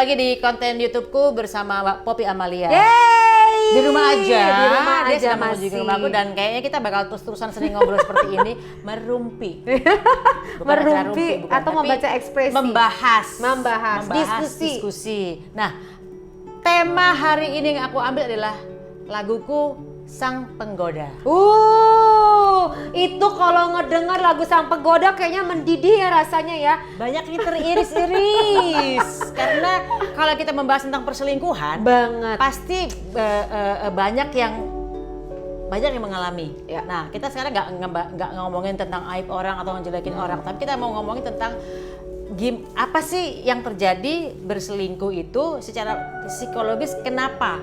lagi di konten YouTubeku bersama Mbak Poppy Amalia. Yeay! Di rumah aja. Di rumah Dia aja sedang menuju ke masih. rumahku dan kayaknya kita bakal terus-terusan sering ngobrol seperti ini, merumpi. Bukan acara Merumpi bukan, atau tapi membaca ekspresi. Membahas diskusi. Nah, tema hari ini yang aku ambil adalah laguku Sang Penggoda. Itu kalau ngedenger lagu Sang Penggoda kayaknya mendidih ya rasanya ya. Banyak yang teriris-iris karena kalau kita membahas tentang perselingkuhan, Banget. pasti banyak yang mengalami. Ya. Nah, kita sekarang nggak ngomongin tentang aib orang atau ngejelekin orang, tapi kita mau ngomongin tentang apa sih yang terjadi berselingkuh itu secara psikologis, kenapa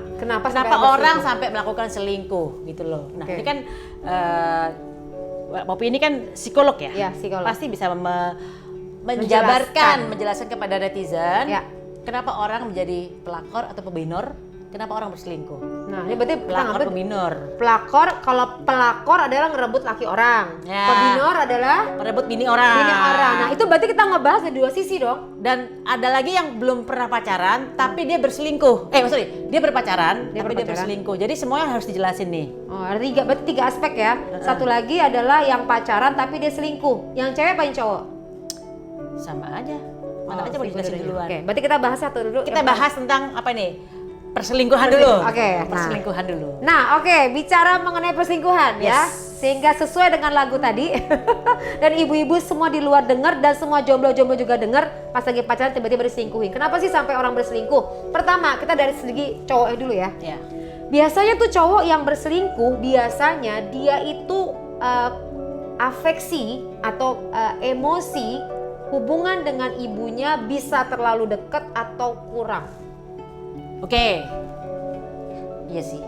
orang sampai melakukan selingkuh gitu loh. Nah, ini kan Poppy ini kan psikolog ya? Iya, psikolog. Pasti bisa menjelaskan kepada netizen kenapa orang menjadi pelakor atau pebinor, kenapa orang berselingkuh. Nah, ini berarti pelakor pebinor. Kalau pelakor adalah ngerebut laki orang. Ya. Pebinor adalah merebut bini orang. Nah, itu berarti kita ngebahas dari dua sisi dong. Dan ada lagi yang belum pernah pacaran tapi dia berselingkuh. Dia berpacaran tapi dia berselingkuh. Jadi semuanya harus dijelasin nih. Oh, ada berarti tiga aspek ya. Satu lagi adalah yang pacaran tapi dia selingkuh. Yang cewek apa yang cowok? Sama aja. Mana aja mau dijelasin duluan. Oke, berarti kita bahas satu dulu. Kita bahas tentang apa nih? Perselingkuhan dulu. Perselingkuhan dulu. Nah, bicara mengenai perselingkuhan ya. Sehingga sesuai dengan lagu tadi. Dan ibu-ibu semua di luar dengar dan semua jomblo-jomblo juga dengar pas lagi pacaran tiba-tiba diselingkuhin. Kenapa sih sampai orang berselingkuh? Pertama, kita dari segi cowoknya dulu ya. Ya. Biasanya tuh cowok yang berselingkuh biasanya dia itu afeksi atau emosi hubungan dengan ibunya bisa terlalu dekat atau kurang. Oke. Iya sih.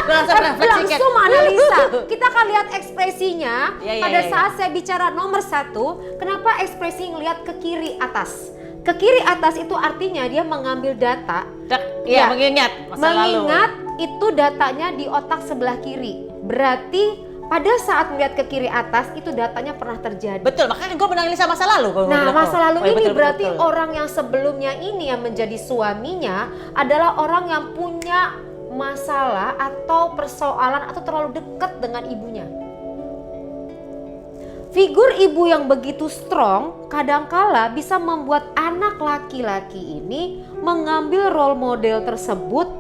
Langsung analisa. Kita akan lihat ekspresinya pada saat saya bicara nomor 1. Kenapa ekspresi ngelihat ke kiri atas? Ke kiri atas itu artinya dia mengambil data. Mengingat masa lalu. Mengingat itu datanya di otak sebelah kiri. Berarti pada saat melihat ke kiri atas itu datanya pernah terjadi. Betul, makanya gue menganalisa masa lalu. Nah, masa lalu ini berarti orang yang sebelumnya ini yang menjadi suaminya adalah orang yang punya masalah atau persoalan atau terlalu dekat dengan ibunya. Figur ibu yang begitu strong kadangkala bisa membuat anak laki-laki ini mengambil role model tersebut.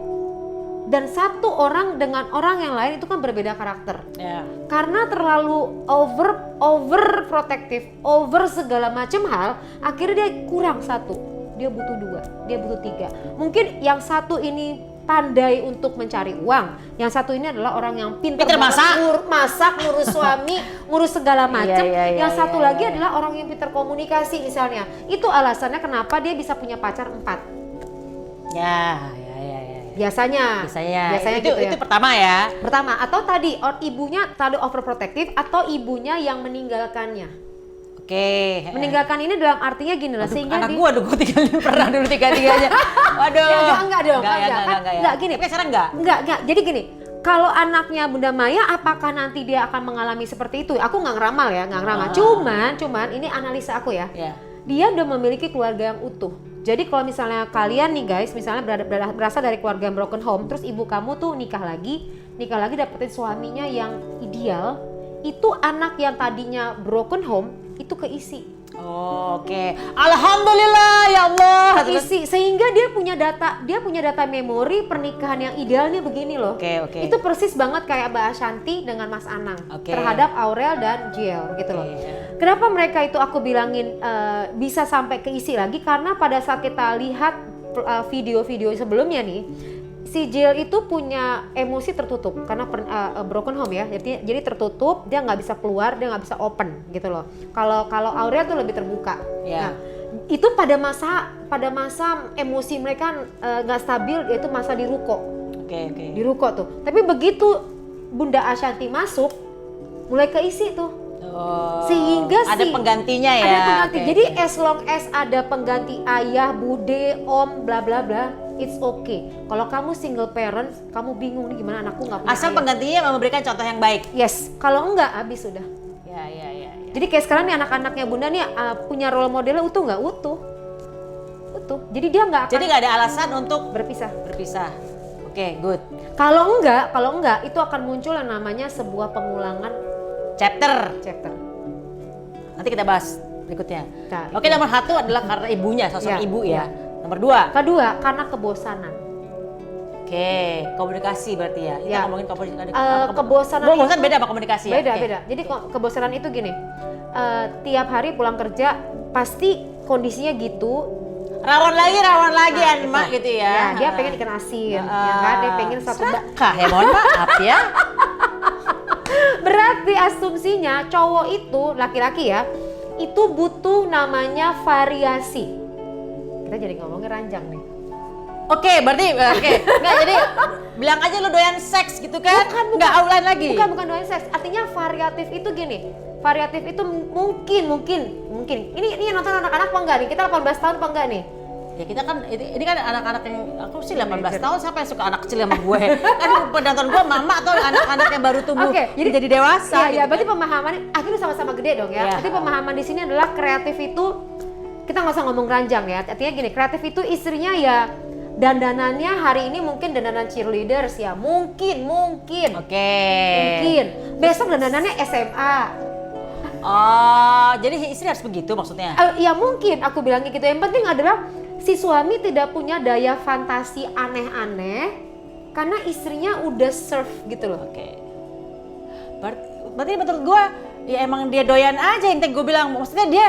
Dan satu orang dengan orang yang lain itu kan berbeda karakter. Karena terlalu over protektif, over segala macam hal, akhirnya dia kurang satu. Dia butuh 2, dia butuh 3. Mungkin yang satu ini pandai untuk mencari uang, yang satu ini adalah orang yang pintar masak, ngurus suami, ngurus segala macam. Yang satu lagi adalah orang yang pintar komunikasi misalnya. Itu alasannya kenapa dia bisa punya pacar 4. Biasanya itu pertama ya. Pertama, atau tadi ibunya terlalu overprotective atau ibunya yang meninggalkannya. Meninggalkan ini dalam artinya gini lah, sehingga gue tinggalin pernah dulu 3-3-nya. Enggak dong. Enggak gini. Tapi sekarang enggak. Enggak. Jadi gini, kalau anaknya Bunda Maya apakah nanti dia akan mengalami seperti itu? Aku nggak ngeramal ya, Cuman ini analisa aku ya. Dia udah memiliki keluarga yang utuh. Jadi kalau misalnya kalian nih guys, misalnya berasal dari keluarga yang broken home, terus ibu kamu tuh nikah lagi dapetin suaminya yang ideal, itu anak yang tadinya broken home itu keisi. Alhamdulillah ya Allah. Keisi sehingga dia punya data memori pernikahan yang idealnya begini loh. Itu persis banget kayak Mbak Ashanti dengan Mas Anang terhadap Aurel dan Jiel gitu loh. Kenapa mereka itu aku bilangin bisa sampai keisi lagi, karena pada saat kita lihat video-video sebelumnya nih, si Jiel itu punya emosi tertutup karena broken home ya, jadi tertutup, dia nggak bisa keluar, dia nggak bisa open gitu loh. Kalau Aurel tuh lebih terbuka. Nah, itu pada masa emosi mereka nggak stabil, yaitu masa di ruko. Di ruko tuh. Tapi begitu Bunda Ashanti masuk, mulai keisi tuh. Sehingga ada penggantinya ya. Ada pengganti. Jadi as long as ada pengganti ayah, bude, om, bla bla bla, it's okay. Kalau kamu single parent, kamu bingung nih gimana anakku nggak punya asal ayah. Penggantinya memberikan contoh yang baik. Yes. Kalau enggak habis sudah. Ya. Jadi kayak sekarang nih anak-anaknya Bunda nih punya role modelnya utuh nggak? Utuh. itu. Jadi dia nggak akan. Jadi nggak ada alasan untuk berpisah. Oke, good. Kalau enggak itu akan muncul yang namanya sebuah pengulangan Chapter. Nanti kita bahas berikutnya. Nah, Oke, nomor 1 adalah karena ibunya, sosok ibu ya. Nomor 2. Kedua, karena kebosanan. Oke, komunikasi berarti ya. Kita ngomongin komunikasi. Kebosanan itu beda sama komunikasi ya. Beda. Jadi kebosanan itu gini. Tiap hari pulang kerja pasti kondisinya gitu. Rawan lagi Mak gitu ya. Dia pengen ikan asin, ya kan? Dia pengen satu ya, mohon maaf ya. Berarti asumsinya cowok itu, laki-laki ya, itu butuh namanya variasi. Kita jadi ngomongin ranjang nih. Oke, berarti enggak jadi bilang aja lu doyan seks gitu kan? Enggak outline lagi. Bukan doyan seks. Artinya variatif itu gini. Variatif itu mungkin. Ini yang nonton anak-anak apa enggak nih? Kita 18 tahun apa enggak nih? Ya kita kan ini kan anak-anak yang aku sih 18 tahun, siapa yang suka anak kecil sama gue? Kan penonton gue mama atau anak-anak yang baru tumbuh jadi dewasa. Iya, berarti pemahamannya akhirnya sama-sama gede dong ya. Berarti pemahaman di sini adalah kreatif itu, kita nggak usah ngomong ranjang ya. Artinya gini, kreatif itu istrinya ya dandanannya hari ini mungkin dandanan cheerleaders ya, mungkin. Oke. Mungkin. Besok dandanannya SMA. Oh, jadi istri harus begitu maksudnya? Ya mungkin, aku bilangnya gitu. Yang penting adalah si suami tidak punya daya fantasi aneh-aneh karena istrinya udah serve gitu loh. Oke. Berarti menurut gue ya emang dia doyan aja yang gue bilang. Maksudnya dia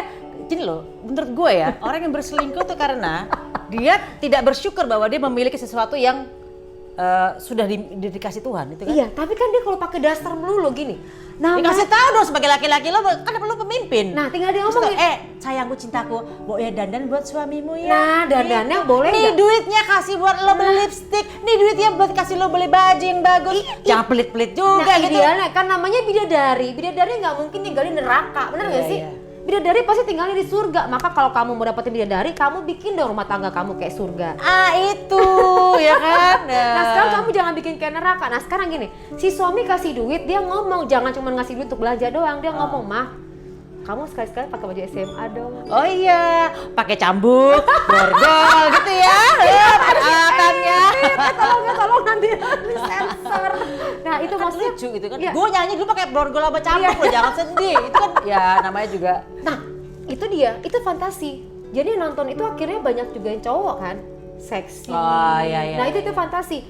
gini loh, menurut gue ya orang yang berselingkuh tuh karena dia tidak bersyukur bahwa dia memiliki sesuatu yang sudah dikasih Tuhan itu kan? Iya, tapi kan dia kalau pakai dasar melulu gini. Dikasih tahu dong sebagai laki-laki lo kan lo pemimpin. Nah, tinggal dia ngomongin. Sayangku cintaku, mau ya dandan buat suamimu ya. Nah, dandannya boleh nih duitnya kasih buat lo beli lipstick, nih duitnya buat kasih lo beli baju yang bagus. Jangan pelit-pelit juga gitu. Idealnya kan namanya bidadari nggak mungkin tinggalin neraka, benar nggak sih? Bidadari pasti tinggalnya di surga. Maka kalau kamu mau dapetin bidadari, kamu bikin dong rumah tangga kamu kayak surga. Itu ya kan. Nah sekarang kamu jangan bikin kayak neraka. Nah sekarang gini, si suami kasih duit, dia ngomong jangan cuma ngasih duit untuk belanja doang. Dia ngomong, mah kamu sekali-sekali pakai baju SMA dong. Oh iya, pakai cambuk, borgol gitu ya. Peralatannya. Tolong nanti sensor. Nah itu kan maksudnya lucu gitu kan. Ya. Gue nyanyi dulu pakai borgol sama cambuk loh, jangan sedih. Itu kan ya namanya juga. Nah itu dia, itu fantasi. Jadi nonton itu akhirnya banyak juga yang cowok kan, seksi. Oh iya. Nah itu fantasi.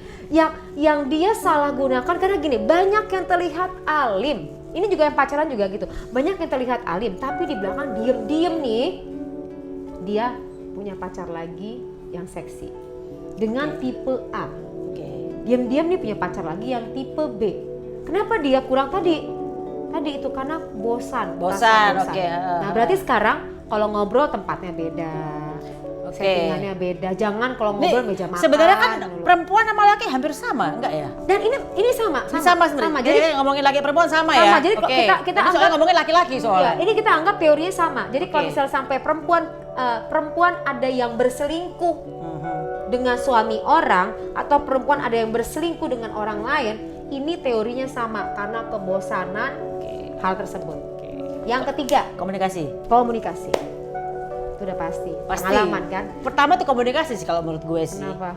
Yang dia salah gunakan karena gini, banyak yang terlihat alim. Ini juga yang pacaran juga gitu. Banyak yang terlihat alim, tapi di belakang diem nih, dia punya pacar lagi yang seksi dengan tipe A. Diam-diam nih punya pacar lagi yang tipe B. Kenapa dia kurang tadi itu karena bosan. Oke. Nah berarti sekarang kalau ngobrol tempatnya beda. Settingannya beda. Jangan kalau ngobrol meja makan. Sebenarnya kan perempuan sama laki hampir sama, enggak ya? Dan ini sama sebenarnya. Jadi ngomongin laki perempuan sama ya. Jadi kita anggap soalnya ngomongin laki-laki soalnya. Ya, ini kita anggap teorinya sama. Jadi kalau misalnya sampai perempuan ada yang berselingkuh dengan suami orang atau perempuan ada yang berselingkuh dengan orang lain, ini teorinya sama karena kebosanan hal tersebut. Yang ketiga, komunikasi. Itu udah pasti. Pengalaman kan? Pertama tuh komunikasi sih kalau menurut gue sih. Kenapa?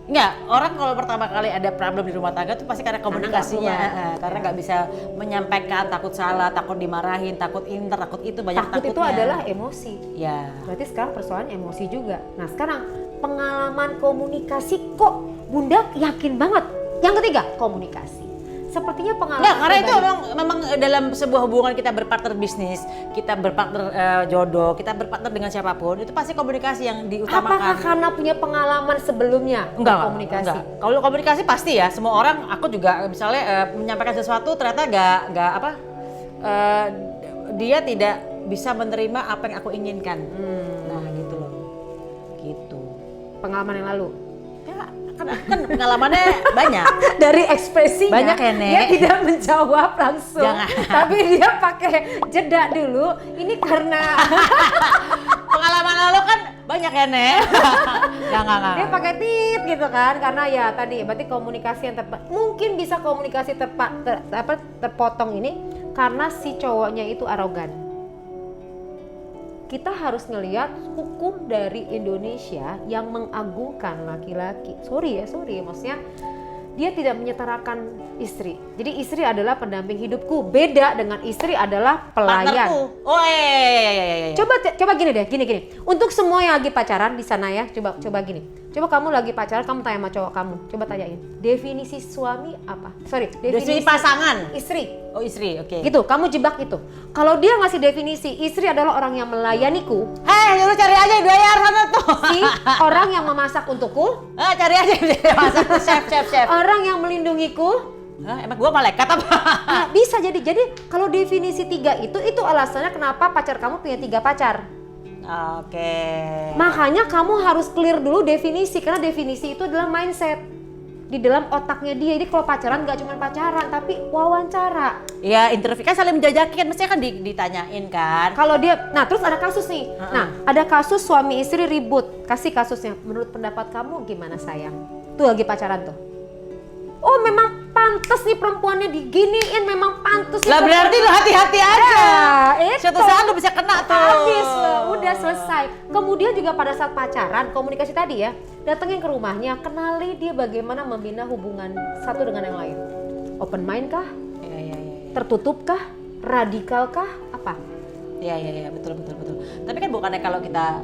Enggak, orang kalau pertama kali ada problem di rumah tangga tuh pasti karena komunikasinya. Karena nggak bisa menyampaikan, takut salah, takut dimarahin, takut ini, takut itu, banyak takutnya. Takut itu adalah emosi. Ya. Berarti sekarang persoalan emosi juga. Nah sekarang pengalaman komunikasi kok Bunda yakin banget. Yang ketiga, komunikasi. Sepertinya pengalaman. Nggak, karena itu memang dalam sebuah hubungan kita berpartner bisnis, kita berpartner jodoh, kita berpartner dengan siapapun, itu pasti komunikasi yang diutamakan. Apakah karena punya pengalaman sebelumnya? Enggak, komunikasi. Enggak. Kalau komunikasi pasti ya, semua orang, aku juga misalnya menyampaikan sesuatu ternyata dia tidak bisa menerima apa yang aku inginkan. Nah, gitu loh. Gitu. Pengalaman yang lalu. Ya, kan pengalamannya banyak. Dari ekspresinya banyak ya, Nek. Dia tidak menjawab langsung. Jangan. Tapi dia pakai jeda dulu. Ini karena pengalaman lalu kan banyak ya, Nek. Jangan. Dia pakai tit gitu kan, karena ya tadi berarti komunikasi yang tepat. Mungkin bisa komunikasi terpotong ini karena si cowoknya itu arogan. kita harus ngelihat hukum dari Indonesia yang mengagungkan laki-laki. Sorry ya, maksudnya dia tidak menyetarakan istri. Jadi istri adalah pendamping hidupku, beda dengan istri adalah pelayan. Partnerku. Oh iya. Coba gini deh, gini. Untuk semua yang lagi pacaran di sana ya, coba gini. Coba kamu lagi pacaran, kamu tanya sama cowok kamu. Coba tanyain, definisi suami apa? Definisi pasangan. Istri. Oh istri, oke. Gitu, kamu jebak itu. Kalau dia ngasih definisi, istri adalah orang yang melayaniku. Lu cari aja di bayar sana tuh. Si orang yang memasak untukku. Cari aja masak chef. Orang yang melindungiku. Emang gua malaikat apa? Nah, bisa jadi kalau definisi 3 itu alasannya kenapa pacar kamu punya 3 pacar. Oke. Makanya kamu harus clear dulu definisi, karena definisi itu adalah mindset di dalam otaknya dia. Jadi kalau pacaran nggak cuma pacaran tapi wawancara. Ya interview kan saling menjajaki kan, mestinya kan ditanyain kan. Kalau dia, nah terus ada kasus nih. Nah ada kasus suami istri ribut. Kasih kasusnya. Menurut pendapat kamu gimana sayang? Tuh lagi pacaran tuh. Oh memang pantas nih perempuannya diginiin, memang pantas. Lah berarti lo hati-hati aja. Suatu saat lo bisa kena tuh. Habis lo, udah selesai. Kemudian juga pada saat pacaran, komunikasi tadi ya, datengin ke rumahnya, kenali dia bagaimana membina hubungan satu dengan yang lain. Open mind kah? Iya. Tertutup kah? Radikal kah? Apa? Iya, betul. Tapi kan bukannya kalau kita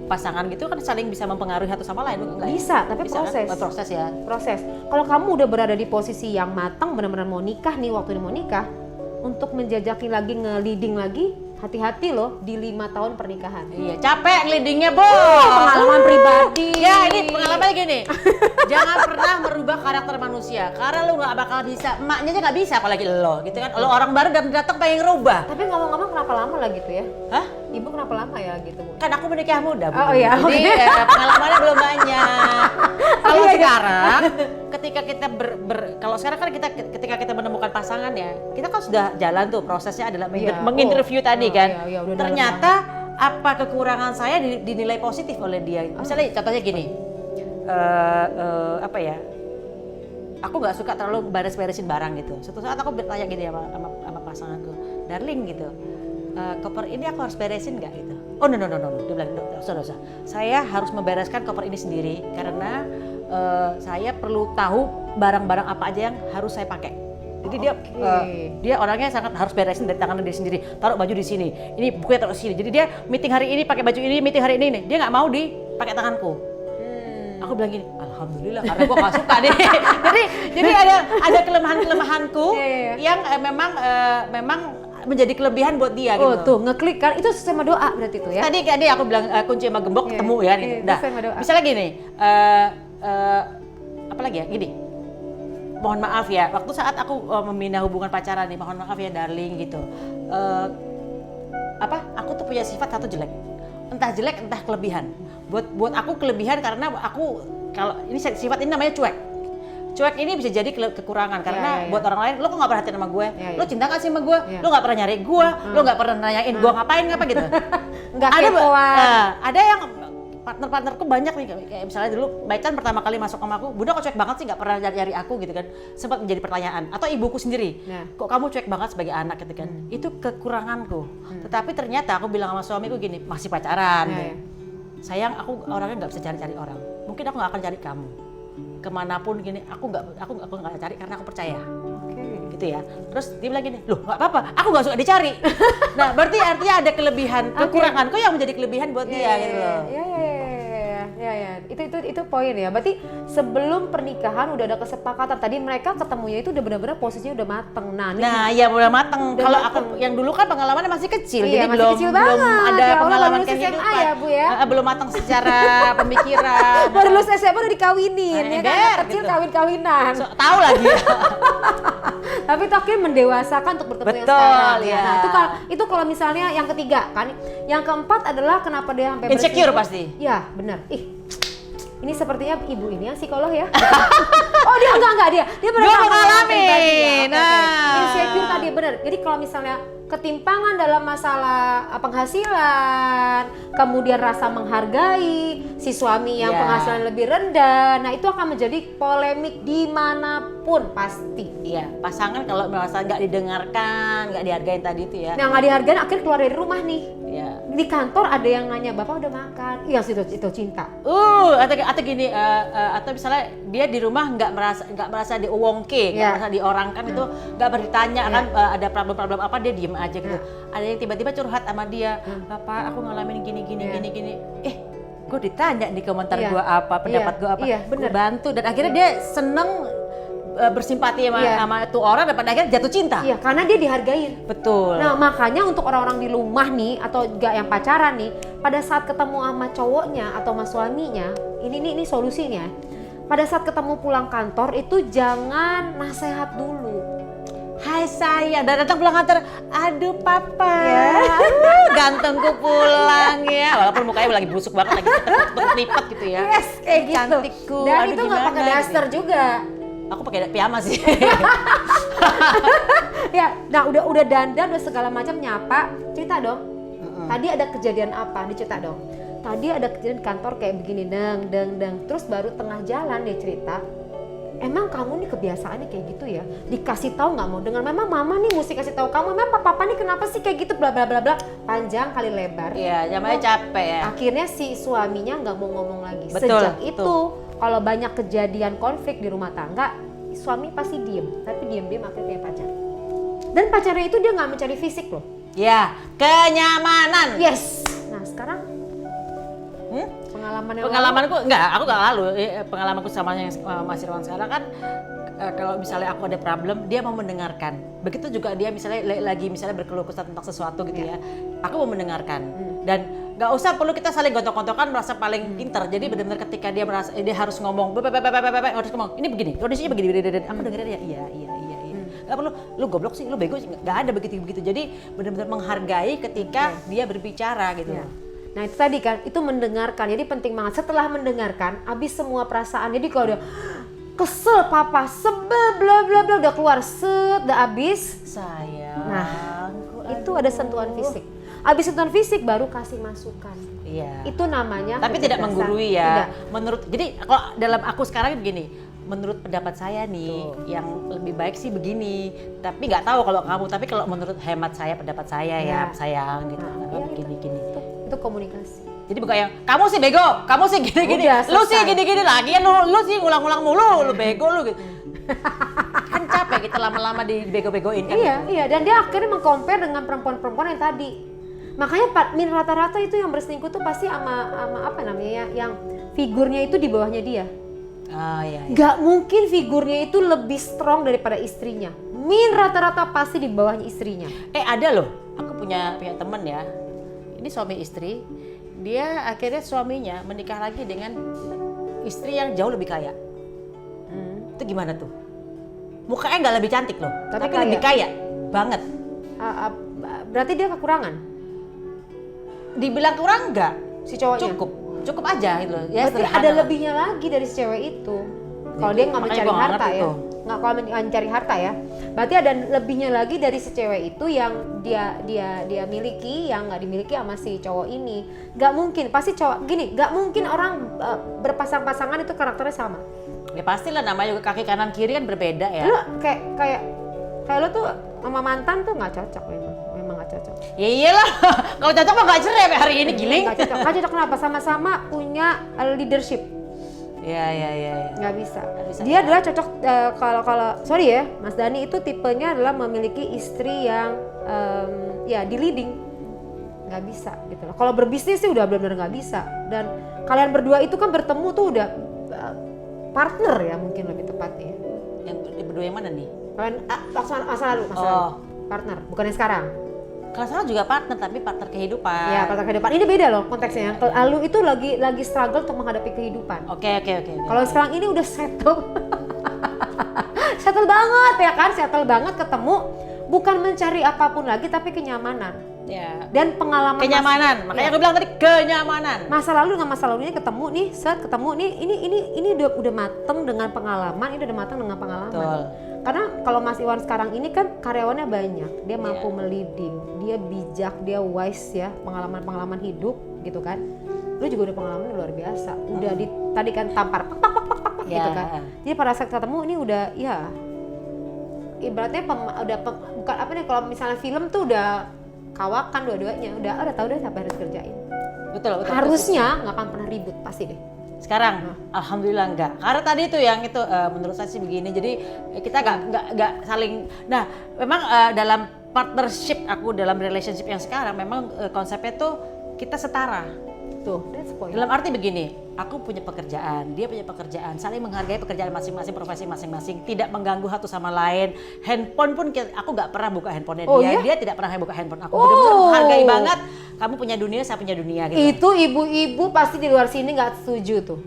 pasangan gitu kan saling bisa mempengaruhi satu sama lain, enggak? Bisa, tapi bisa, proses. kan? Proses ya. Proses. Kalau kamu udah berada di posisi yang matang, benar-benar mau nikah nih, waktu ini mau nikah, untuk menjajaki lagi, nge-leading lagi, hati-hati loh di 5 tahun pernikahan. Iya, capek leadingnya, Bo. Pengalaman pribadi. Ya, ini pengalamannya gini. Jangan pernah merubah karakter manusia, karena lu nggak bakal bisa. Emaknya aja nggak bisa, apalagi lo, gitu kan? Lo orang baru dan datang pengen ngerubah. Tapi ngomong-ngomong kenapa lama lah gitu ya? Hah? Ibu kenapa lama ya gitu? Kan aku menikah muda, Bu. Oh iya. Jadi pengalamannya belum banyak. Kalau sekarang, ketika kita kalau sekarang kan ketika kita menemukan pasangan ya, kita kan sudah jalan tuh prosesnya adalah menginterview tadi kan. Iya, ternyata apa kekurangan saya dinilai positif oleh dia. Misalnya contohnya gini, apa ya? Aku nggak suka terlalu beresin barang gitu. Suatu saat aku bertanya gini sama pasanganku, darling gitu. Koper ini aku harus beresin nggak gitu? Oh no, dia bilang nggak usah. Saya harus membereskan koper ini sendiri karena saya perlu tahu barang-barang apa aja yang harus saya pakai. Jadi dia orangnya sangat harus beresin dari tangan dia sendiri. Taruh baju di sini, ini bukunya taruh sini. Jadi dia meeting hari ini pakai baju ini, meeting hari ini nih. Dia nggak mau dipakai tanganku. Aku bilang gini, alhamdulillah karena gue nggak suka deh. jadi ada kelemahanku yang memang menjadi kelebihan buat dia gitu. Oh tuh ngeklik kan, itu sama doa berarti tuh ya? Tadi aku bilang kunci sama gembok ketemu ya gitu. Nah, misalnya gini, apa lagi ya, gini. Mohon maaf ya, waktu saat aku membina hubungan pacaran nih, mohon maaf ya darling gitu. Aku tuh punya sifat satu jelek. Entah jelek, entah kelebihan. Buat aku kelebihan karena aku kalau ini sifat ini namanya cuek. Cuek ini bisa jadi kekurangan karena buat orang lain, lo kok nggak perhatian sama gue, lo cinta nggak sih sama gue, lo nggak pernah nyari gue, lo nggak pernah nanyain gue ngapain apa gitu. Nggak kepoan. Ada yang partner-partnerku banyak nih, kayak misalnya dulu Baican pertama kali masuk sama aku, Bunda kok cuek banget sih, nggak pernah nyari aku gitu kan, sempat menjadi pertanyaan. Atau ibuku sendiri, kok kamu cuek banget sebagai anak gitu kan, itu kekuranganku. Tetapi ternyata aku bilang sama suamiku gini, masih pacaran, sayang aku orangnya nggak bisa cari-cari orang, mungkin aku nggak akan cari kamu. Kemanapun gini, aku nggak cari karena aku percaya, gitu ya. Terus dia bilang gini, loh nggak apa-apa, aku nggak suka dicari. Nah berarti artinya ada kelebihan, kekuranganku yang menjadi kelebihan buat dia gitu loh. Ya, itu poin ya. Berarti sebelum pernikahan udah ada kesepakatan. Tadi mereka ketemunya itu udah benar-benar posisinya udah mateng. Ya udah mateng. Kalau aku yang dulu kan pengalamannya masih kecil, jadi belum ada ya, pengalaman kehidupan. Ya, Bu ya. Belum matang secara pemikiran. Baru lulus SMA udah dikawinin, ya kan? Kecil gitu. Kawin-kawinan. Tahu lagi. Tapi itu akhirnya mendewasakan untuk bertemu yang sekarang. Ya. Nah, itu kalau misalnya yang ketiga kan. Yang keempat adalah kenapa dia sampai insecure pasti. Ya, benar. Ini sepertinya ibu ini yang psikolog ya. Oh dia enggak dia pernah mengalami. Insecure tadi benar. Jadi kalau misalnya ketimpangan dalam masalah penghasilan, kemudian rasa menghargai si suami yang penghasilan lebih rendah, nah itu akan menjadi polemik dimanapun pasti. Iya, pasangan kalau merasa nggak didengarkan, nggak dihargain tadi itu ya. Nah nggak dihargain akhirnya keluar dari rumah nih. Iya. di kantor ada yang nanya, Bapak udah makan? Iya, itu cinta. Atau gini, atau misalnya dia di rumah nggak merasa diuwongke, nggak merasa diorangkan, itu nggak bertanya kan ada problem-problem apa, dia diem aja gitu. Ada yang tiba-tiba curhat sama dia, Bapak aku ngalamin gini. Gue ditanya di komentar gue apa, pendapat gue apa, gue bantu, dan akhirnya dia seneng bersimpati sama itu orang, dan pada akhirnya jatuh cinta. Iya, karena dia dihargain. Betul. Nah, makanya untuk orang-orang di rumah nih, atau gak yang pacaran nih, pada saat ketemu sama cowoknya atau sama suaminya, ini solusinya. Pada saat ketemu pulang kantor itu jangan nasehat dulu. Hai sayang, dan datang pulang kantor, aduh papa, gantengku pulang ya. Walaupun mukanya lagi busuk banget, lagi lipat gitu ya. Yes, kayak gitu. Cantikku. Dan itu nggak pakai daster juga. Aku pakai piyama sih. Ya, nah udah dandan, udah segala macam, nyapa, cerita dong. Tadi ada kejadian apa? Dicerita dong. Tadi ada kejadian kantor kayak begini, deng. Terus baru tengah jalan dia cerita. Emang kamu nih kebiasaannya kayak gitu ya? Dikasih tahu nggak mau dengar? Memang mama nih mesti kasih tahu kamu. Memang papa nih kenapa sih kayak gitu? Bla bla bla bla. Panjang kali lebar. Iya, namanya capek ya. Akhirnya si suaminya nggak mau ngomong lagi. Betul, Sejak itu kalau banyak kejadian konflik di rumah tangga, suami pasti diem. Tapi diem akhirnya punya pacar. Dan pacarnya itu dia nggak mencari fisik loh. Ya, kenyamanan. Yes. Nah sekarang pengalamanku aku nggak lalu. Pengalamanku sama yang Mas Irwan sekarang kan, kalau misalnya aku ada problem, dia mau mendengarkan. Begitu juga dia misalnya lagi berkeluh kesah tentang sesuatu gitu ya, aku mau mendengarkan. Dan nggak usah perlu kita saling gontok-gontokan merasa paling pintar. Jadi benar-benar ketika dia merasa dia harus ngomong, harus ngomong, ini begini, kondisinya begini, aku dengerin ya, iya. Nggak perlu, lu goblok sih, lu bego sih, nggak ada begitu. Jadi benar-benar menghargai ketika dia berbicara gitu. Nah itu tadi kan, itu mendengarkan, jadi penting banget. Setelah mendengarkan, habis semua perasaan, jadi kalau dia kesel, papa, sebel, bla bla bla, udah keluar, udah habis. Sayang. Nah, itu ada sentuhan fisik. Habis sentuhan fisik baru kasih masukan. Iya. Itu namanya. Tapi tidak menggurui ya. Tidak. Jadi kalau dalam aku sekarang begini, menurut pendapat saya nih, yang lebih baik sih begini. Tapi nggak tahu kalau kamu. Tapi kalau menurut hemat saya, pendapat saya ya, sayang gitu. Gini. Itu komunikasi. Jadi bukan yang kamu sih bego, kamu sih gini-gini, lu sih gini-gini lagi ya, lu sih ngulang-ngulang mulu, lu bego lu gitu. Kan capek kita lama-lama dibego-begoin kan. Iya, dan dia akhirnya meng-compare dengan perempuan-perempuan yang tadi. Makanya rata-rata itu yang berselingkuh tuh pasti sama apa namanya, yang figurnya itu di bawahnya dia. Iya. Gak mungkin figurnya itu lebih strong daripada istrinya. Rata-rata pasti di bawahnya istrinya. Ada loh, aku punya teman ya. Ini suami istri, dia akhirnya suaminya menikah lagi dengan istri yang jauh lebih kaya. Itu gimana tuh? Mukanya nggak lebih cantik loh, tapi lebih kaya banget. Berarti dia kekurangan? Dibilang kurang nggak? Si cowoknya? Cukup aja gitu loh. Ya, berarti ada lebihnya lagi dari si cewek itu. Kalau dia nggak mencari harta ya, nggak kalau mencari harta ya. Berarti ada lebihnya lagi dari si cewek itu yang dia miliki, yang nggak dimiliki sama si cowok ini. Nggak mungkin, pasti cowok gini, nggak mungkin orang berpasang-pasangan itu karakternya sama. Ya pastilah, namanya juga kaki kanan kiri kan berbeda ya. Lu kayak lo tuh sama mantan tuh nggak cocok memang nggak cocok. Ya iyalah, kalau cocok mah nggak cerai hari ini giling. Nggak cocok kenapa? Sama-sama punya leadership. Ya. Nggak bisa. Dia adalah cocok kalau sorry ya, Mas Dani itu tipenya adalah memiliki istri yang di leading. Nggak bisa gitu loh. Kalau berbisnis sih udah benar-benar nggak bisa. Dan kalian berdua itu kan bertemu tuh udah partner ya, mungkin lebih tepatnya. Yang berdua yang mana nih? Kalian masa lalu. Partner, bukan yang sekarang. Kalau salah juga partner, tapi partner kehidupan. Ya, partner kehidupan. Ini beda loh konteksnya. Kalau itu lagi struggle untuk menghadapi kehidupan. Oke. Kalau sekarang ini udah settle. Settle banget ya kan? Settle banget, ketemu, bukan mencari apapun lagi tapi kenyamanan. Ya. Dan pengalaman. Kenyamanan. Makanya aku bilang tadi kenyamanan. Masa lalu dengan masa lalunya ketemu nih, ini udah mateng dengan pengalaman, ini udah mateng dengan pengalaman. Betul. Karena kalau Mas Iwan sekarang ini kan karyawannya banyak, dia mampu meliding, dia bijak, dia wise ya, pengalaman hidup gitu kan. Lu juga udah pengalaman luar biasa, udah tadi kan tampar pak gitu kan. Jadi pada saat ketemu ini udah ya, ibaratnya bukan apa nih, kalau misalnya film tuh udah kawakan dua-duanya, udah tahu deh apa yang harus kerjain. Betul. Harusnya nggak akan pernah ribut pasti deh. Sekarang, alhamdulillah enggak. Karena tadi itu yang itu menurut saya sih begini. Jadi kita nggak saling. Nah, memang dalam partnership aku dalam relationship yang sekarang memang konsepnya tuh kita setara. Tuh, That's the point. dalam arti begini, aku punya pekerjaan, dia punya pekerjaan, saling menghargai pekerjaan masing-masing, profesi masing-masing, tidak mengganggu satu sama lain. Handphone pun aku nggak pernah buka handphonenya dia tidak pernah buka handphone aku. Benar-benar menghargai banget. Kamu punya dunia, saya punya dunia gitu. Itu ibu-ibu pasti di luar sini nggak setuju tuh.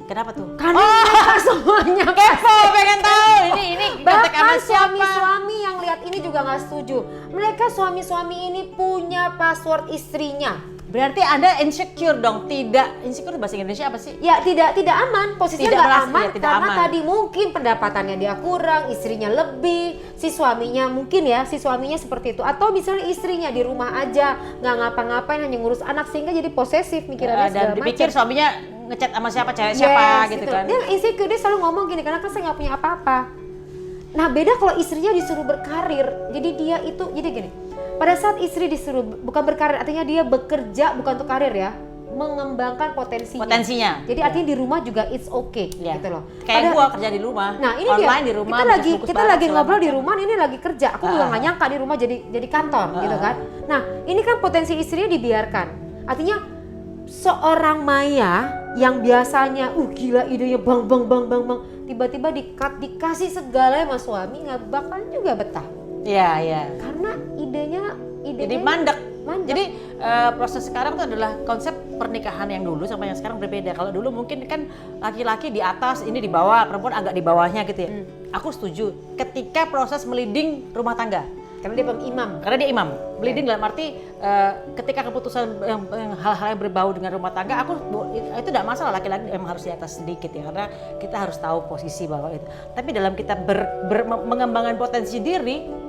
Kenapa tuh? Karena mereka semuanya kepo, pengen tahu. Ini bahkan suami-suami yang lihat ini juga nggak setuju. Mereka suami-suami ini punya password istrinya. Berarti Anda insecure dong? Tidak, insecure bahasa Indonesia apa sih? Ya tidak aman, posisinya Tidak nggak merasa- aman ya, tidak karena aman. tadi mungkin pendapatannya dia kurang, istrinya lebih, si suaminya seperti itu, atau misalnya istrinya di rumah aja nggak ngapa-ngapain hanya ngurus anak sehingga jadi posesif mikirannya Dan segala dipikir macam. suaminya ngechat sama siapa, cewek siapa gitu kan? Dia insecure, dia selalu ngomong gini karena kan saya nggak punya apa-apa. Nah beda kalau istrinya disuruh berkarir, jadi dia itu jadi gini. Pada saat istri disuruh bukan berkarir, artinya dia bekerja bukan untuk karir ya, mengembangkan potensinya. Jadi artinya di rumah juga it's okay gitu loh. Kayak gua kerja di rumah. Nah ini online dia. di rumah. Kita lagi ngobrol di rumah, ini lagi kerja. Aku juga nggak nyangka di rumah jadi kantor gitu kan. Nah ini kan potensi istrinya dibiarkan. Artinya seorang Maya yang biasanya gila idenya bang, tiba-tiba dikasih segalanya sama suami nggak bakal juga betah. Iya. Karena idenya Jadi mandek. Jadi proses sekarang itu adalah konsep pernikahan yang dulu sama yang sekarang berbeda. Kalau dulu mungkin kan laki-laki di atas, ini di bawah, perempuan agak di bawahnya gitu ya. Aku setuju. Ketika proses meliding rumah tangga. Karena dia imam. Karena dia imam. Meliding dalam arti ketika keputusan yang hal-hal yang berbau dengan rumah tangga, itu tidak masalah, laki-laki emang harus di atas sedikit ya. Karena kita harus tahu posisi bahwa itu. Tapi dalam kita mengembangkan potensi diri,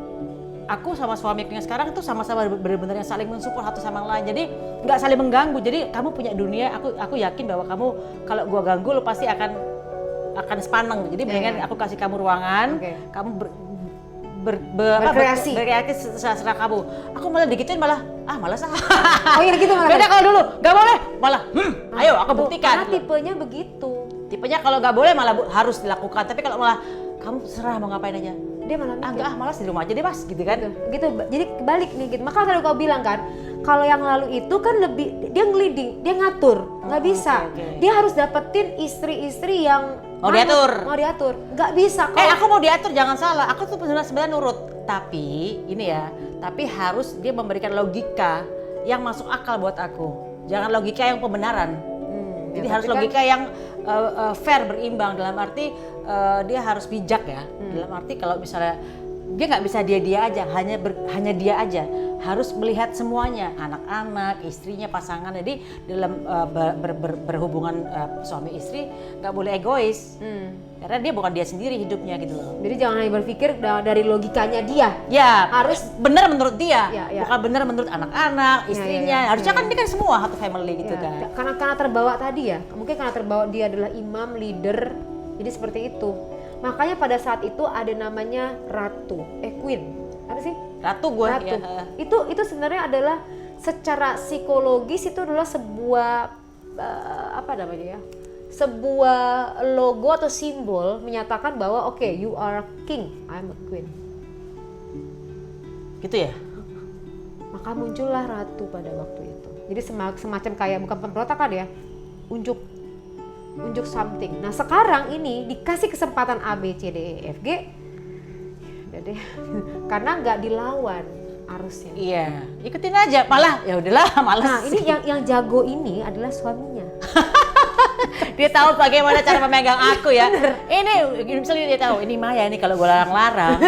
aku sama suamiku yang sekarang itu sama-sama benar-benar yang saling mensupport satu sama lain. Jadi nggak saling mengganggu. Jadi kamu punya dunia, aku yakin bahwa kamu kalau gua ganggu lo pasti akan sepaneng. Jadi mendingan aku kasih kamu ruangan, kamu berkreasi seserah kamu. Aku malah digituin malah malas ah. Oh iya gitu malah. Beda kalau dulu nggak boleh malah ayo aku buktikan. Karena tipenya begitu. Tipenya kalau nggak boleh malah harus dilakukan. Tapi kalau malah kamu serah mau ngapain aja. Dia malah enggak malas di rumah aja deh mas gitu kan. Gitu. Jadi kebalik nih gitu. Maka tadi kau bilang kan, kalau yang lalu itu kan lebih dia ngeliding, dia ngatur, nggak bisa. Dia harus dapetin istri-istri yang mau diatur. Nggak bisa. Aku mau diatur, jangan salah. Aku tuh sebenarnya nurut. Tapi ini ya, tapi harus dia memberikan logika yang masuk akal buat aku. Jangan logika yang pembenaran. Jadi harus logika yang fair, berimbang, dalam arti dia harus bijak ya. Dalam arti kalau misalnya dia nggak bisa dia aja, hanya dia aja, harus melihat semuanya, anak-anak, istrinya, pasangan. Jadi dalam berhubungan suami istri nggak boleh egois, karena dia bukan dia sendiri hidupnya gitu loh. Jadi jangan hanya berpikir dari logikanya dia. Ya, harus benar menurut dia, ya. bukan benar menurut anak-anak, istrinya. Harusnya kan dia kan semua satu family gitu kan. Karena terbawa tadi ya, mungkin karena terbawa dia adalah imam, leader, jadi seperti itu. Makanya pada saat itu ada namanya ratu, queen, apa sih? Ratu gue. Ratu. Ya. Itu sebenarnya adalah secara psikologis itu adalah sebuah apa namanya ya? Sebuah logo atau simbol menyatakan bahwa you are king, I'm a queen. Gitu ya? Maka muncullah ratu pada waktu itu. Jadi semacam kayak bukan pemberontakan ya, unjuk something. Nah sekarang ini dikasih kesempatan A, B, C, D, E, F, G, karena nggak dilawan arusnya. Iya, ikutin aja. Malah ya udahlah, malas. Nah ini yang jago ini adalah suaminya. Dia tahu bagaimana cara memegang aku ya. Ini misalnya dia tahu ini Maya ini kalau gue larang-larang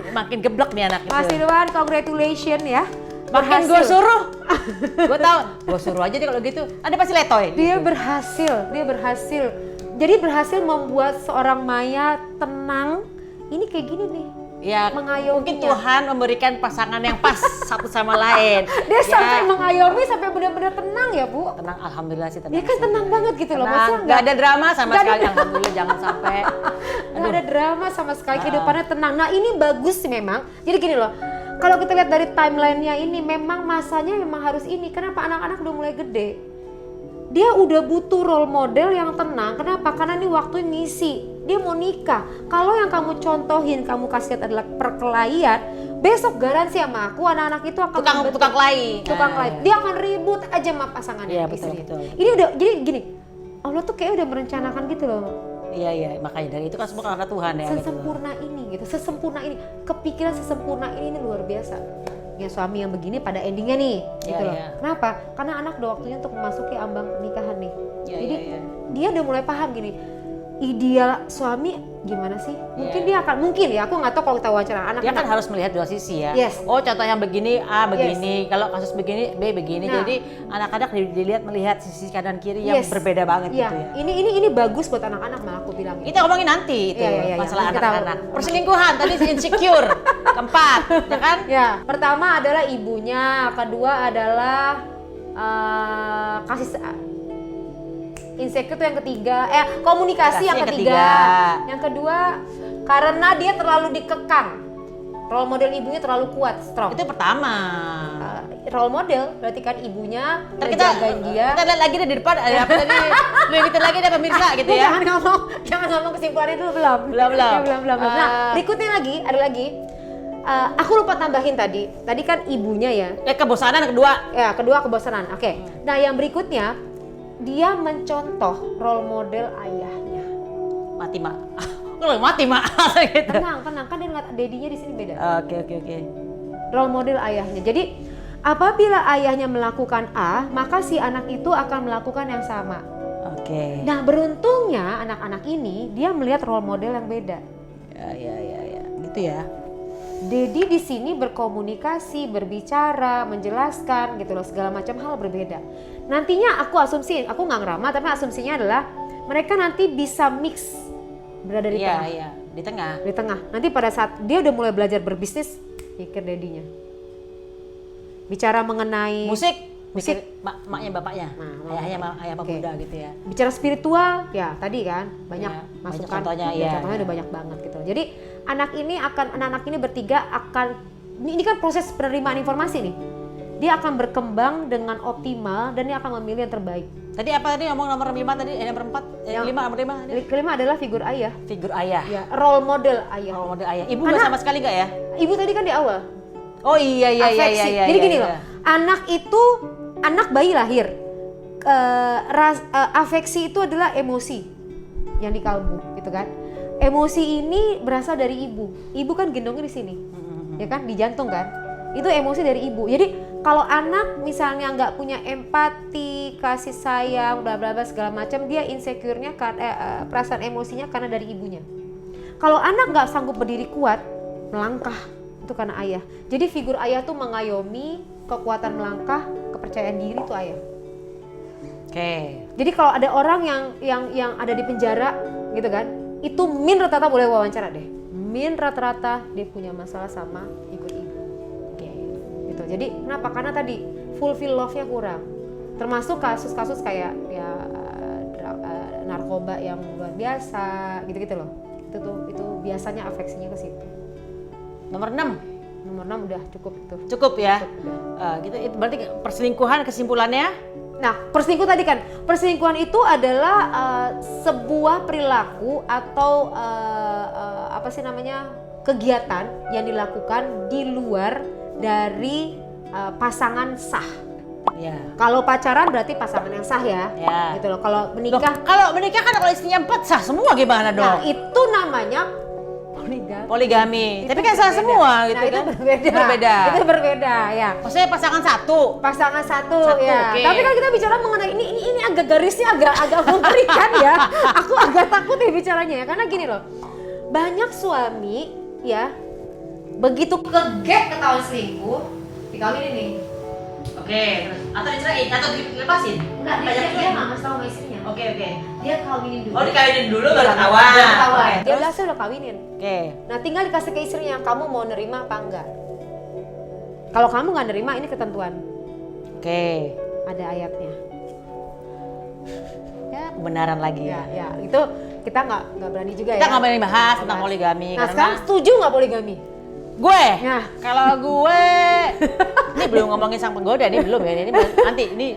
makin geblek nih anak itu. Mas Irwan, congratulations ya. Makin gue suruh, gue tahu, gue suruh aja deh kalau gitu. Ada pasti letoy. Dia berhasil. Jadi berhasil membuat seorang Maya tenang. Ini kayak gini nih. Ya, mungkin Tuhan memberikan pasangan yang pas satu sama lain. Dia sampai mengayomi sampai benar-benar tenang ya Bu. Tenang, alhamdulillah sih tenang. Dia kan tenang banget gitu loh. Maksudnya nggak ada drama sama sekali, alhamdulillah jangan sampai. Nggak ada drama sama sekali, kehidupannya tenang. Nah ini bagus sih memang. Jadi gini loh, kalau kita lihat dari timelinenya ini memang masanya memang harus ini. Kenapa? Anak-anak udah mulai gede. Dia udah butuh role model yang tenang. Kenapa? Karena ini waktu ngisi. Dia mau nikah. Kalau yang kamu contohin, kamu kasih lihat adalah perkelahian, besok garansi sama aku anak-anak itu akan tukang kelahi. Tukang kelahi. Dia akan ribut aja sama pasangannya, istrinya. Betul. Ini udah jadi gini. Allah tuh kayak udah merencanakan gitu loh. Iya, makanya dari itu kan semua karena Tuhan ya. Sesempurna gitu. Ini gitu, sesempurna ini. Kepikiran sesempurna ini luar biasa. Ya suami yang begini pada endingnya nih, gitu loh. Kenapa? Karena anak udah waktunya untuk memasuki ambang pernikahan nih. Jadi dia udah mulai paham gini. Ideal suami gimana sih? Mungkin dia akan, aku nggak tahu kalau kita wawancara anak. Dia kan harus melihat dua sisi ya. Oh contohnya begini, A begini, kalau kasus begini, B begini. Jadi anak-anak dilihat melihat sisi kanan kiri yang berbeda banget gitu ya. Ini bagus buat anak-anak malah aku bilang. Kita ngomongin nanti itu masalah anak-anak. Perselingkuhan tadi insecure, keempat, ya kan? Ya, pertama adalah ibunya, kedua adalah kasih insecure itu yang ketiga, komunikasi yang ketiga. Yang kedua, karena dia terlalu dikekang. Role model ibunya terlalu kuat, strong. Itu pertama. Role model berarti kan ibunya menjagain dia. Kita lihat lagi di depan ada apa tadi? Lu kita lagi ada pemirsa gitu ya. Jangan ngomong kesimpulannya dulu belum. Nah, berikutnya ada lagi. Aku lupa tambahin tadi. Tadi kan ibunya ya. Kebosanan kedua. Ya, kedua kebosanan. Oke. Nah, yang berikutnya dia mencontoh role model ayahnya. Mati mak. Gitu. Tenang, kan dia ngeliat dedinya di sini beda. Oke. Role model ayahnya. Jadi apabila ayahnya melakukan A, maka si anak itu akan melakukan yang sama. Oke. Nah, beruntungnya anak-anak ini dia melihat role model yang beda. Ya. Gitu ya. Dedi di sini berkomunikasi, berbicara, menjelaskan gitu loh, segala macam hal berbeda. Nantinya aku nggak ngeramah, tapi asumsinya adalah mereka nanti bisa mix, berada di tengah. Iya, di tengah. Nanti pada saat dia udah mulai belajar berbisnis, pikir dedinya. Bicara mengenai musik. Maknya bapaknya, ayah apa bunda gitu ya. Bicara spiritual, ya tadi kan banyak masukan. Contohnya udah banyak banget gitu. Jadi anak-anak ini bertiga akan, ini kan proses penerimaan informasi nih. Dia akan berkembang dengan optimal dan dia akan memilih yang terbaik. Tadi apa tadi ngomong nomor 5 tadi? Nomor 4? Nomor 5? Kelima adalah figur ayah. Ya, role model ayah. Ibu nggak sama sekali nggak ya? Ibu tadi kan di awal. Oh iya. Jadi gini loh, anak bayi lahir, afeksi itu adalah emosi yang di kalbu, gitu kan. Emosi ini berasal dari ibu. Ibu kan gendongnya di sini, ya kan, di jantung kan. Itu emosi dari ibu. Jadi kalau anak misalnya nggak punya empati, kasih sayang, bla bla bla segala macam, dia insecure-nya perasaan emosinya karena dari ibunya. Kalau anak nggak sanggup berdiri kuat, melangkah, itu karena ayah. Jadi figur ayah tuh mengayomi kekuatan melangkah, kepercayaan diri itu ayah. Oke. Jadi kalau ada orang yang ada di penjara gitu kan, itu rata-rata boleh wawancara deh. Rata-rata dia punya masalah sama figur ibu. Oke. Gitu. Jadi kenapa? Karena tadi fulfill love-nya kurang. Termasuk kasus-kasus kayak narkoba yang luar biasa, gitu-gitu loh. Itu biasanya afeksinya ke situ. Nomor 6 udah cukup itu. Cukup ya. Gitu, itu berarti perselingkuhan kesimpulannya. Nah, perselingkuhan itu adalah sebuah perilaku atau kegiatan yang dilakukan di luar dari pasangan sah. Ya. Kalau pacaran berarti pasangan yang sah ya. Gitu loh. Kalau menikah kan kalau istrinya 4 sah semua gimana dong? Nah, itu namanya poligami. Tapi kan salah semua gitu kan. Itu berbeda ya. Maksudnya pasangan satu ya. Okay. Tapi kan kita bicara mengenai ini agak garisnya agak mengerikan ya. Aku agak takut ya bicaranya ya, karena gini loh. Banyak suami ya begitu kegep ketahuan selingkuh, dikawinin nih. Oke, terus atau diceraiin atau dilepasin? Enggak, dia nggak ngasih tahu sama istrinya. Oke. Dia kawinin dulu. Oh, dikawinin dulu baru ketahuan. Dia bilang saya udah kawinin. Oke. Nah, tinggal dikasih ke istrinya, kamu mau nerima apa enggak? Kalau kamu nggak nerima, ini ketentuan. Oke. Ada ayatnya. Ya, kebenaran lagi. Ya, itu kita nggak berani juga kita nggak berani bahas tentang poligami. Nah, sekarang setuju nggak poligami? Gue, Nah. kalau gue, ini belum ngomongin sang penggoda, ini belum ya, ini nanti, ini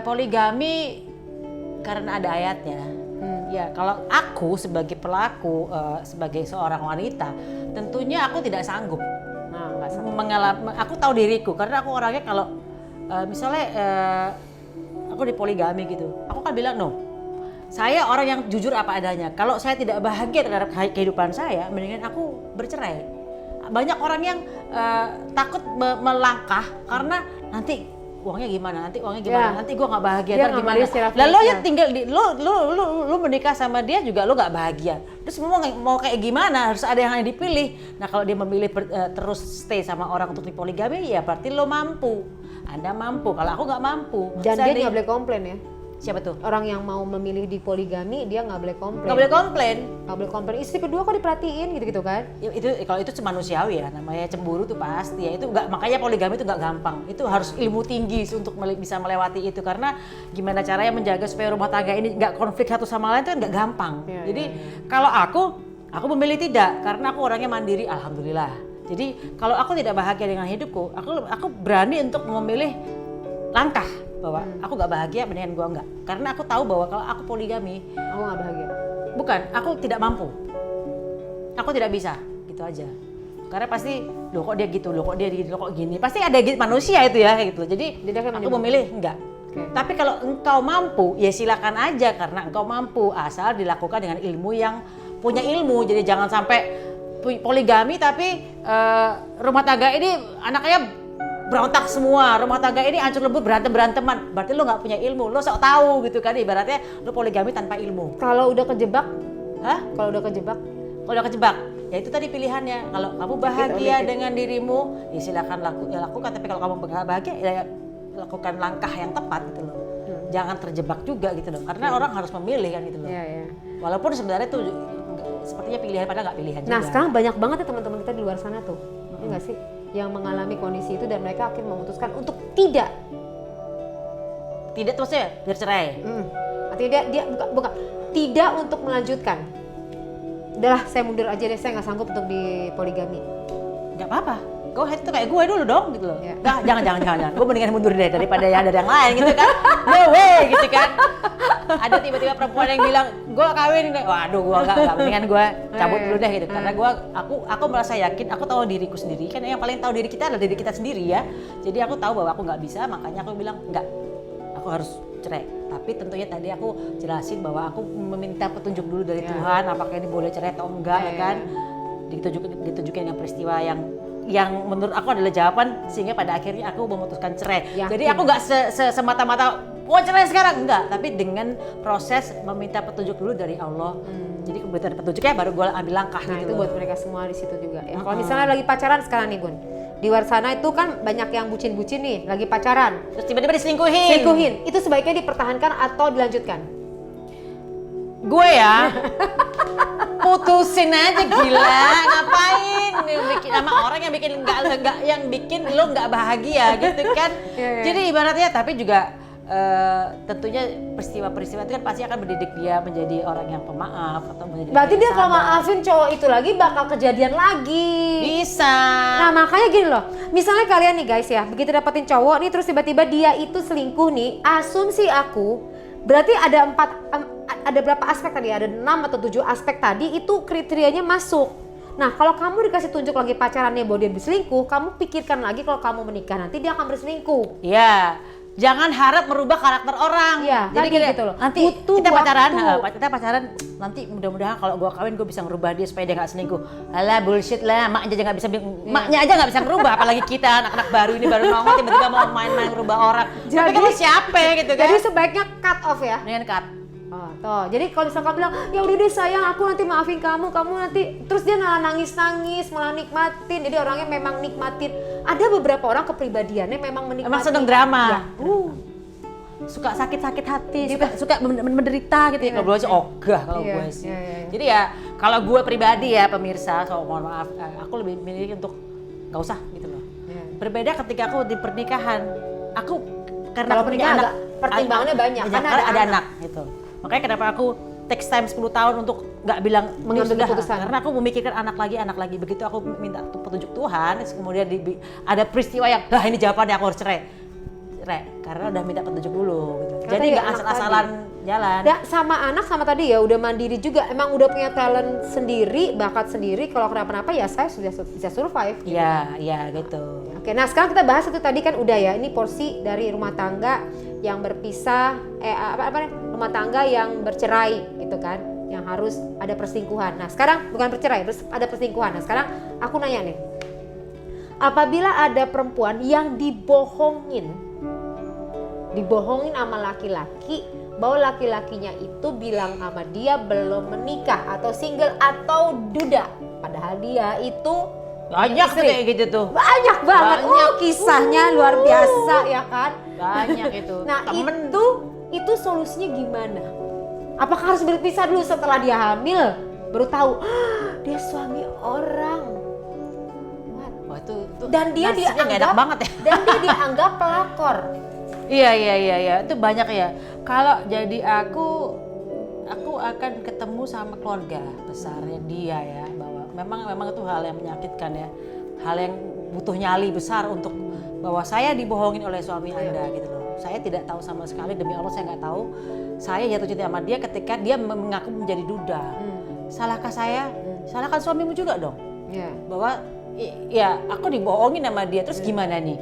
poligami karena ada ayatnya. Ya, kalau aku sebagai pelaku, sebagai seorang wanita, tentunya aku tidak sanggup. Nah, nggak sanggup. Mengalami, aku tahu diriku, karena aku orangnya kalau misalnya aku di poligami gitu, aku kan bilang no. Saya orang yang jujur apa adanya. Kalau saya tidak bahagia terhadap kehidupan saya, mendingan aku bercerai. Banyak orang yang takut melangkah karena nanti uangnya gimana, nanti gue nggak bahagia, Dia ntar nggak gimana. mandiri Lalu lo yang tinggal di, lo menikah sama dia juga lo nggak bahagia. Terus mau kayak gimana? Harus ada yang dipilih. Nah kalau dia memilih terus stay sama orang untuk dipoligami, ya berarti lo mampu. Anda mampu. Kalau aku nggak mampu. Dan dia nggak boleh komplain ya. Siapa tuh? Orang yang mau memilih di poligami dia nggak boleh komplain. Nggak boleh komplain. Nggak boleh komplain. Istri kedua kok diperhatiin gitu-gitu kan? Ya, itu kalau itu manusiawi ya, namanya cemburu tuh pasti ya. Itu nggak, makanya poligami itu nggak gampang. Itu harus ilmu tinggi untuk bisa melewati itu, karena gimana caranya menjaga supaya rumah tangga ini nggak konflik satu sama lain itu kan nggak gampang. Jadi kalau aku memilih tidak, karena aku orangnya mandiri, alhamdulillah. Jadi kalau aku tidak bahagia dengan hidupku, aku berani untuk memilih langkah bahwa aku nggak bahagia, mendingan gua nggak. Karena aku tahu bahwa kalau aku poligami, Aku nggak bahagia. bukan, aku tidak mampu. Aku tidak bisa, gitu aja. Karena pasti, loh kok dia gitu, loh kok dia gitu, loh kok gini. Pasti ada manusia itu ya, kayak gitu. Jadi aku memilih enggak. Tapi kalau engkau mampu, ya silakan aja karena engkau mampu. Asal dilakukan dengan ilmu yang punya ilmu. Jadi jangan sampai poligami tapi rumah tangga ini anaknya berontak semua, rumah tangga ini hancur lebur, berantem-beranteman. Berarti lo nggak punya ilmu, lo sok tahu gitu kan, ibaratnya lo poligami tanpa ilmu. Kalau udah kejebak? Hah? Kalau udah kejebak? Kalau udah kejebak, ya itu tadi pilihannya. Kalau kamu bahagia dengan dirimu, ya silakan lakukan. Tapi kalau kamu nggak bahagia, ya lakukan langkah yang tepat gitu loh. Jangan terjebak juga gitu loh, karena orang harus memilih kan gitu loh. Walaupun sebenarnya tuh sepertinya pilihan, padahal nggak pilihan juga. Nah sekarang banyak banget ya teman-teman kita di luar sana tuh, enggak sih, yang mengalami kondisi itu dan mereka akhirnya memutuskan untuk tidak terusnya bercerai. Artinya dia bukan tidak untuk melanjutkan. Udahlah saya mundur aja deh, saya nggak sanggup untuk di poligami. Nggak apa-apa, go ahead, itu kayak gue dulu dong gitu loh. Nggak, jangan. Gue mendingan mundur deh daripada yang ada yang lain gitu kan. No way gitu kan. Ada tiba-tiba perempuan yang bilang gue kawin, waduh gue nggak, mendingan gue cabut dulu deh gitu. Karena aku merasa yakin, aku tahu diriku sendiri, kan yang paling tahu diri kita adalah diri kita sendiri ya. Jadi aku tahu bahwa aku nggak bisa, makanya aku bilang nggak, aku harus cerai. Tapi tentunya tadi aku jelasin bahwa aku meminta petunjuk dulu dari Tuhan, apakah ini boleh cerai atau enggak ya kan. Ditunjukin yang peristiwa yang menurut aku adalah jawaban, sehingga pada akhirnya aku memutuskan cerai. Jadi aku nggak semata-mata cerai sekarang, enggak, tapi dengan proses meminta petunjuk dulu dari Allah. Jadi kebetulan petunjuknya baru gue ambil langkah. Nah gitu itu buat mereka semua di situ juga ya. Kalau misalnya lagi pacaran sekarang nih Gun, di luar sana itu kan banyak yang bucin-bucin nih, lagi pacaran. Terus tiba-tiba diselingkuhin. Itu sebaiknya dipertahankan atau dilanjutkan? Gue ya, putusin aja, gila, ngapain bikin sama orang yang bikin yang bikin lo nggak bahagia gitu kan. Jadi ibaratnya, tapi juga tentunya peristiwa-peristiwa itu kan pasti akan mendidik dia menjadi orang yang pemaaf atau menjadi. Berarti dia kalau maafin cowok itu lagi bakal kejadian lagi. Bisa. Nah makanya gini loh, misalnya kalian nih guys ya, begitu dapetin cowok nih terus tiba-tiba dia itu selingkuh nih, asumsi aku berarti ada berapa aspek tadi? Ada 6 atau 7 aspek tadi itu kriterianya masuk. Nah kalau kamu dikasih tunjuk lagi pacarannya bahwa dia berselingkuh, kamu pikirkan lagi kalau kamu menikah nanti dia akan berselingkuh. Iya. Jangan harap merubah karakter orang. Iya, jadi gitu loh. Nanti kita pacaran, nanti mudah-mudahan kalau gue kawin gue bisa ngerubah dia supaya dia nggak selingkuh. Alah bullshit lah, maknya aja nggak bisa ngerubah, apalagi kita anak-anak baru ini baru nongol tiba-tiba mau main-main ngerubah orang. Tapi kan siapa gitu kan? Jadi sebaiknya cut off ya. Dengan cut. Toh, jadi kalau misalnya kamu bilang, ya udah deh sayang, aku nanti maafin kamu nanti, terus dia malah nangis-nangis, malah nikmatin, jadi orangnya memang nikmatin. Ada beberapa orang kepribadiannya memang menikmati. Emang seneng drama. Ya. Suka sakit-sakit hati, suka menderita gitu ya. Kalau gue sih ogah kalau gue sih. Jadi ya, kalau gue pribadi ya pemirsa, so mohon maaf, aku lebih milih untuk nggak usah gitu loh. Berbeda ketika aku di pernikahan, aku karena kalau punya anak, pertimbangannya banyak, karena ada anak gitu. Makanya kenapa aku takes time 10 tahun untuk nggak bilang mengambil keputusan. Karena aku memikirkan anak lagi. Begitu aku minta petunjuk Tuhan, kemudian ada peristiwa yang, ini jawabannya, aku harus cerai. Karena udah minta petunjuk dulu gitu. Karena Jadi nggak asal-asalan jalan. Sama anak sama tadi ya udah mandiri juga, emang udah punya talent sendiri, bakat sendiri. Kalau kenapa-napa ya saya sudah bisa survive. Iya gitu. Oke, nah sekarang kita bahas itu tadi kan udah ya, ini porsi dari rumah tangga yang berpisah, rumah tangga yang bercerai gitu kan, yang harus ada perselingkuhan. Nah sekarang bukan bercerai, ada perselingkuhan. Nah sekarang aku nanya nih, apabila ada perempuan yang dibohongin sama laki-laki, bahwa laki-lakinya itu bilang sama dia belum menikah atau single atau duda, padahal dia itu banyak tuh kayak gitu tuh. Banyak banget. Kisahnya luar biasa ya kan? Banyak itu. Nah, itu solusinya gimana? Apakah harus berpisah dulu setelah dia hamil baru tahu dia suami orang? Wah, itu dan dia dianggap banget ya. Dan dia dianggap pelakor. Iya, itu banyak ya. Kalau jadi aku akan ketemu sama keluarga besarnya dia ya, bahwa memang itu hal yang menyakitkan ya, hal yang butuh nyali besar untuk bahwa saya dibohongin oleh suami Anda gitu loh. Saya tidak tahu sama sekali, demi Allah saya nggak tahu. Saya jatuh cinta sama dia ketika dia mengaku menjadi duda. Salahkah saya? Salahkan suamimu juga dong. Bahwa ya aku dibohongin sama dia, terus gimana nih?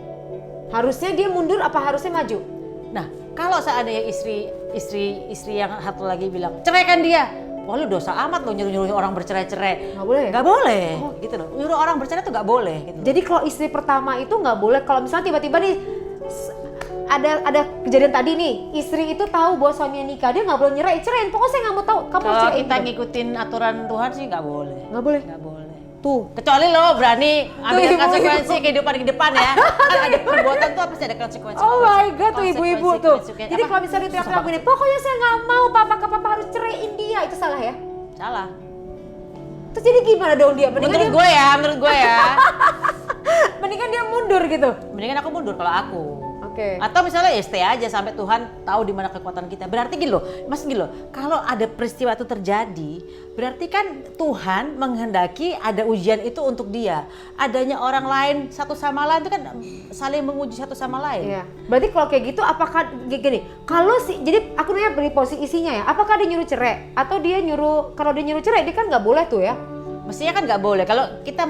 Harusnya dia mundur apa harusnya maju? Nah, kalau seandainya istri yang satu lagi bilang, ceraikan dia. Wah, lu dosa amat lo nyuruh orang bercerai-cerai. Nggak boleh? Nggak boleh, gitu loh. Nyuruh orang bercerai tuh nggak boleh. Gitu. Jadi kalau istri pertama itu nggak boleh, kalau misalnya tiba-tiba nih ada kejadian tadi nih, istri itu tahu bahwa suaminya nikah, dia nggak boleh cerain. Pokoknya saya nggak mau tahu, kamu kalau cerain. kita ngikutin aturan Tuhan sih nggak boleh. Nggak boleh? Nggak boleh. Tuh. Kecuali lo berani ambil konsekuensi ibu. kehidupan di depan ya. Kan ada perbuatan tuh pasti ada konsekuensi. Oh my god, tuh ibu-ibu tuh. Jadi kalau misalnya teriak-teriak gini, pokoknya saya nggak mau papa harus ceraiin dia, itu salah ya? Salah. Terus jadi gimana dong dia? Menurut gue ya. Mendingan dia mundur gitu. Mendingan aku mundur kalau aku. Oke. Atau misalnya ya stay aja sampai Tuhan tahu di mana kekuatan kita. Berarti gini loh, Mas gini loh, kalau ada peristiwa itu terjadi, berarti kan Tuhan menghendaki ada ujian itu untuk dia. Adanya orang lain satu sama lain itu kan saling menguji satu sama lain. Iya. Berarti kalau kayak gitu apakah gini, kalau jadi aku nanya beri posisi isinya ya, apakah dia nyuruh cerai atau dia nyuruh, kalau dia nyuruh cerai dia kan nggak boleh tuh ya? Mestinya kan nggak boleh. Kalau kita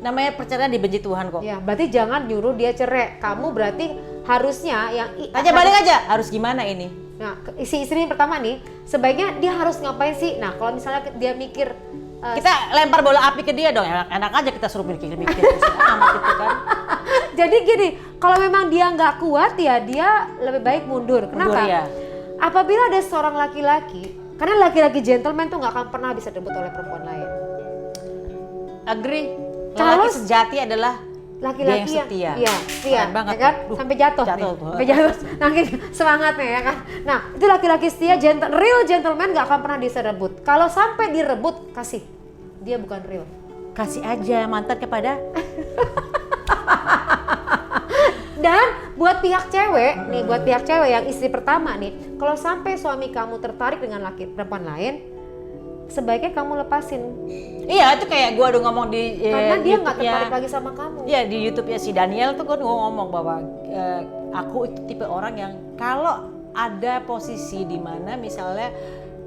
namanya perceraian dibenci Tuhan kok. Ya, berarti jangan nyuruh dia cerai. Kamu berarti harusnya yang tanya balik aja, harus gimana ini? Nah, si istri yang pertama nih, sebaiknya dia harus ngapain sih? Nah, kalau misalnya dia mikir kita lempar bola api ke dia dong, enak aja kita suruh mikir amat itu kan. Jadi gini, kalau memang dia nggak kuat ya dia lebih baik mundur. Kenapa? Ya. Apabila ada seorang laki-laki, karena laki-laki gentleman tuh nggak akan pernah bisa direbut oleh perempuan lain. Agree. Laki sejati adalah laki-laki yang setia. Iya, setia banget. Ya kan? Sampai jatuh nih. Sampai jatuh. Nangis semangatnya ya kan. Nah, itu laki-laki setia, real gentleman gak akan pernah bisa rebut. Kalau sampai direbut, kasih. Dia bukan real. Kasih aja mantan kepada. Dan buat pihak cewek, nih buat pihak cewek yang istri pertama nih, kalau sampai suami kamu tertarik dengan perempuan lain, sebaiknya kamu lepasin. Iya, itu kayak gue udah ngomong di karena dia nggak tertarik lagi sama kamu. Iya, di YouTube-nya si Daniel tuh gue ngomong bahwa aku itu tipe orang yang kalau ada posisi di mana misalnya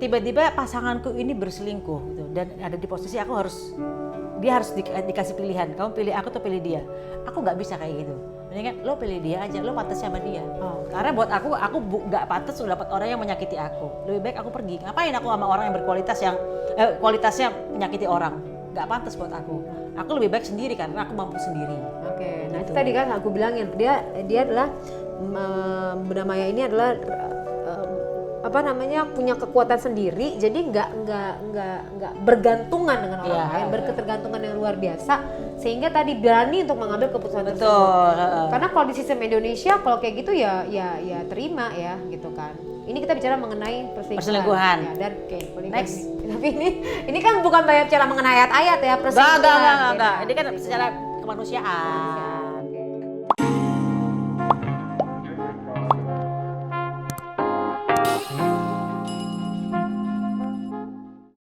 tiba-tiba pasanganku ini berselingkuh gitu, dan ada di posisi aku dia harus dikasih pilihan, kamu pilih aku atau pilih dia. Aku nggak bisa kayak gitu. Mendingan lo pilih dia aja, lo pantas sama dia. Karena buat aku nggak pantas udah dapat orang yang menyakiti aku. Lebih baik aku pergi. Ngapain aku sama orang yang berkualitas yang kualitasnya menyakiti orang? Nggak pantas buat aku. Aku lebih baik sendiri karena aku mampu sendiri. Oke, nah itu tadi kan aku bilangin dia adalah Bunda Maya ini adalah punya kekuatan sendiri, jadi nggak bergantungan dengan orang lain, berketergantungan yang luar biasa, sehingga tadi berani untuk mengambil keputusan tersebut. Karena kalau di sistem Indonesia kalau kayak gitu ya terima ya gitu kan. Ini kita bicara mengenai perselingkuhan. Ya, dan next. Tapi ini kan bukan bicara mengenai ayat-ayat ya, perselingkuhan. Enggak. Ini kan secara kemanusiaan.